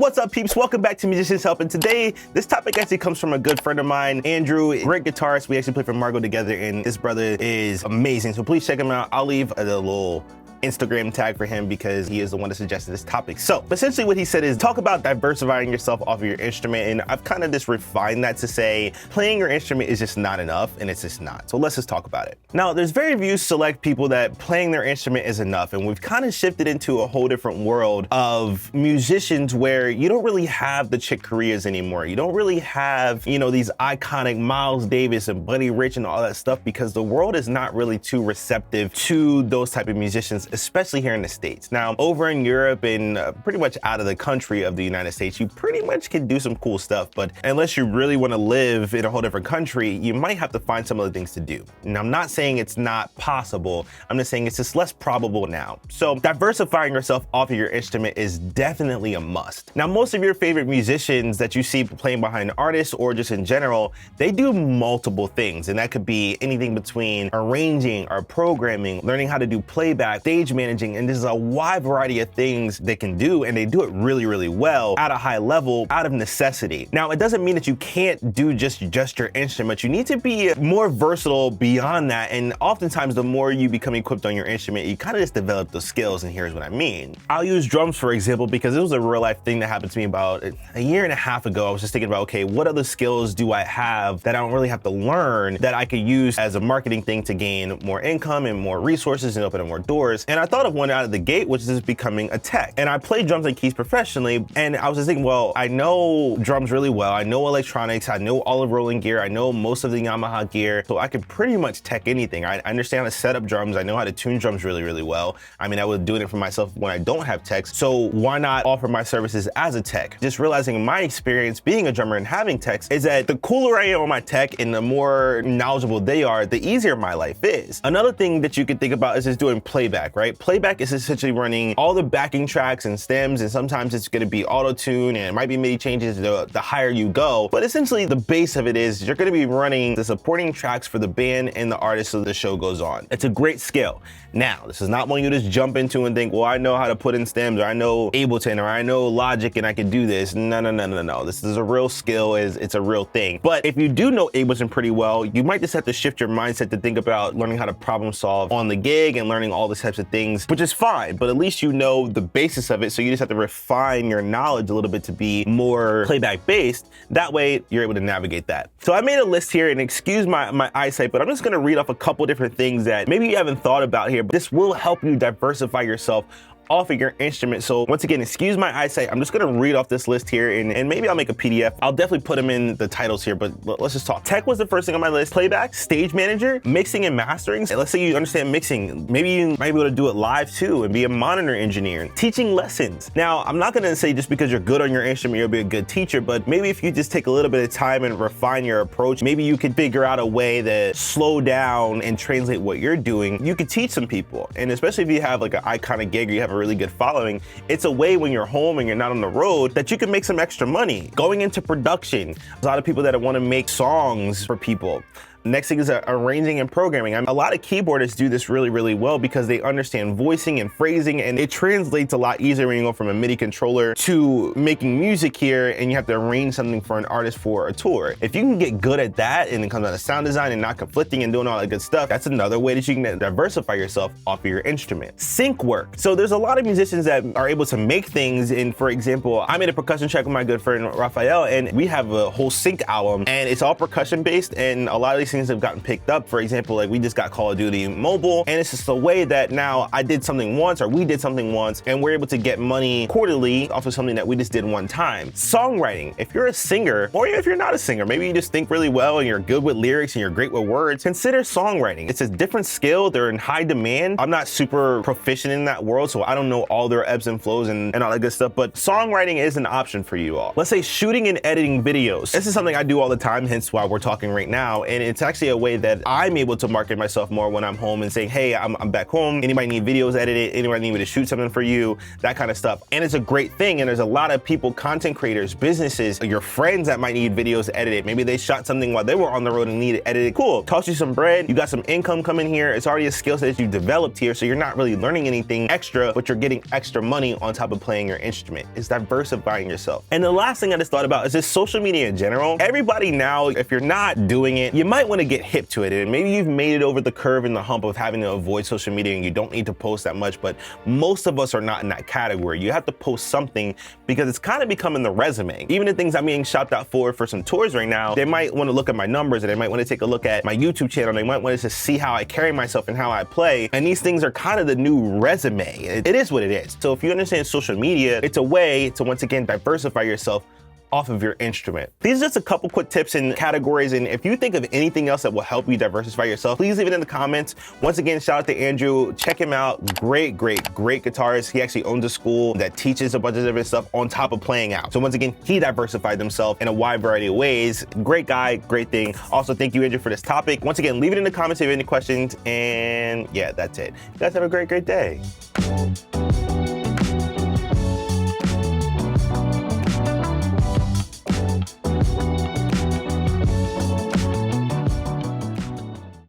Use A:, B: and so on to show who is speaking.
A: What's up, peeps? Welcome back to Musicians Help. And today, this topic actually comes from a good friend of mine, Andrew, great guitarist. We actually play for Margo together, and this brother is amazing. So please check him out. I'll leave a little Instagram tag for him because he is the one that suggested this topic. So essentially what he said is talk about diversifying yourself off of your instrument, and I've kind of just refined that to say playing your instrument is just not enough, and it's just not. So let's just talk about it. Now, there's very few select people that playing their instrument is enough, and we've kind of shifted into a whole different world of musicians where you don't really have the Chick Coreas anymore. You don't really have, you know, these iconic Miles Davis and Buddy Rich and all that stuff, because the world is not really too receptive to those type of musicians, especially here in the States. Now, over in Europe and pretty much out of the country of the United States, you pretty much can do some cool stuff, but unless you really want to live in a whole different country, you might have to find some other things to do. And I'm not saying it's not possible, I'm just saying it's just less probable now. So diversifying yourself off of your instrument is definitely a must. Now, most of your favorite musicians that you see playing behind artists or just in general, they do multiple things, and that could be anything between arranging or programming, learning how to do playback, stage managing, and there's a wide variety of things they can do, and they do it really, really well at a high level out of necessity. Now, it doesn't mean that you can't do just your instrument. You need to be more versatile beyond that, and oftentimes the more you become equipped on your instrument, you kind of just develop those skills, and here's what I mean. I'll use drums for example, because it was a real life thing that happened to me about a year and a half ago. I was just thinking about, okay, what other skills do I have that I don't really have to learn that I could use as a marketing thing to gain more income and more resources and open up more doors? And I thought of one out of the gate, which is becoming a tech. And I play drums and keys professionally, and I was just thinking, well, I know drums really well, I know electronics, I know all of Roland gear, I know most of the Yamaha gear, so I could pretty much tech anything. I understand how to set up drums, I know how to tune drums really, really well. I mean, I was doing it for myself when I don't have techs, so why not offer my services as a tech? Just realizing my experience being a drummer and having techs is that the cooler I am on my tech and the more knowledgeable they are, the easier my life is. Another thing that you could think about is just doing playback, right? Playback is essentially running all the backing tracks and stems, and sometimes it's going to be auto-tune and it might be MIDI changes the higher you go, but essentially the base of it is you're going to be running the supporting tracks for the band and the artist so the show goes on. It's a great skill. Now, this is not one you just jump into and think, well, I know how to put in stems, or I know Ableton, or I know Logic and I can do this. No. This is a real skill, it's a real thing. But if you do know Ableton pretty well, you might just have to shift your mindset to think about learning how to problem solve on the gig and learning all these types of things, which is fine, but at least you know the basis of it, so you just have to refine your knowledge a little bit to be more playback based. That way, you're able to navigate that. So I made a list here, and excuse my eyesight, but I'm just gonna read off a couple different things that maybe you haven't thought about here, but this will help you diversify yourself off of your instrument. So once again, excuse my eyesight, I'm just gonna read off this list here, and maybe I'll make a PDF. I'll definitely put them in the titles here, but let's just talk. Tech was the first thing on my list. Playback, stage manager, mixing and mastering. And let's say you understand mixing. Maybe you might be able to do it live too and be a monitor engineer. Teaching lessons. Now, I'm not gonna say just because you're good on your instrument, you'll be a good teacher, but maybe if you just take a little bit of time and refine your approach, maybe you could figure out a way to slow down and translate what you're doing. You could teach some people, and especially if you have like an iconic gig or you have a really good following, it's a way when you're home and you're not on the road that you can make some extra money. Going into production, there's a lot of people that want to make songs for people. Next thing is arranging and programming. A lot of keyboardists do this really, really well because they understand voicing and phrasing, and it translates a lot easier when you go from a MIDI controller to making music here and you have to arrange something for an artist for a tour. If you can get good at that and it comes out of sound design and not conflicting and doing all that good stuff, that's another way that you can diversify yourself off of your instrument. Sync work. So there's a lot of musicians that are able to make things, and for example, I made a percussion track with my good friend Raphael, and we have a whole sync album, and it's all percussion based, and a lot of these things have gotten picked up. For example, like we just got Call of Duty Mobile, and it's just a way that now I did something once, or we did something once, and we're able to get money quarterly off of something that we just did one time. Songwriting. If you're a singer, or if you're not a singer, maybe you just think really well and you're good with lyrics and you're great with words, consider songwriting. It's a different skill. They're in high demand. I'm not super proficient in that world, so I don't know all their ebbs and flows and all that good stuff, but songwriting is an option for you all. Let's say shooting and editing videos. This is something I do all the time, hence why we're talking right now, and it's actually a way that I'm able to market myself more when I'm home and saying, hey, I'm back home. Anybody need videos edited? Anybody need me to shoot something for you? That kind of stuff. And it's a great thing. And there's a lot of people, content creators, businesses, your friends that might need videos edited. Maybe they shot something while they were on the road and needed edited. Cool, cost you some bread. You got some income coming here. It's already a skill set that you developed here. So you're not really learning anything extra, but you're getting extra money on top of playing your instrument. It's diversifying yourself. And the last thing I just thought about is just social media in general. Everybody now, if you're not doing it, you might want to get hip to it. And maybe you've made it over the curve and the hump of having to avoid social media and you don't need to post that much, but most of us are not in that category. You have to post something because it's kind of becoming the resume. Even the things I'm being shopped out for some tours right now, they might want to look at my numbers and they might want to take a look at my YouTube channel. They might want to see how I carry myself and how I play. And these things are kind of the new resume. It is what it is. So if you understand social media, it's a way to once again diversify yourself off of your instrument. These are just a couple quick tips and categories, and if you think of anything else that will help you diversify yourself, please leave it in the comments. Once again, shout out to Andrew. Check him out. Great guitarist. He actually owns a school that teaches a bunch of different stuff on top of playing out. So once again, he diversified himself in a wide variety of ways. Great guy, great thing. Also, thank you, Andrew, for this topic. Once again, leave it in the comments if you have any questions, and yeah, that's it. You guys have a great day.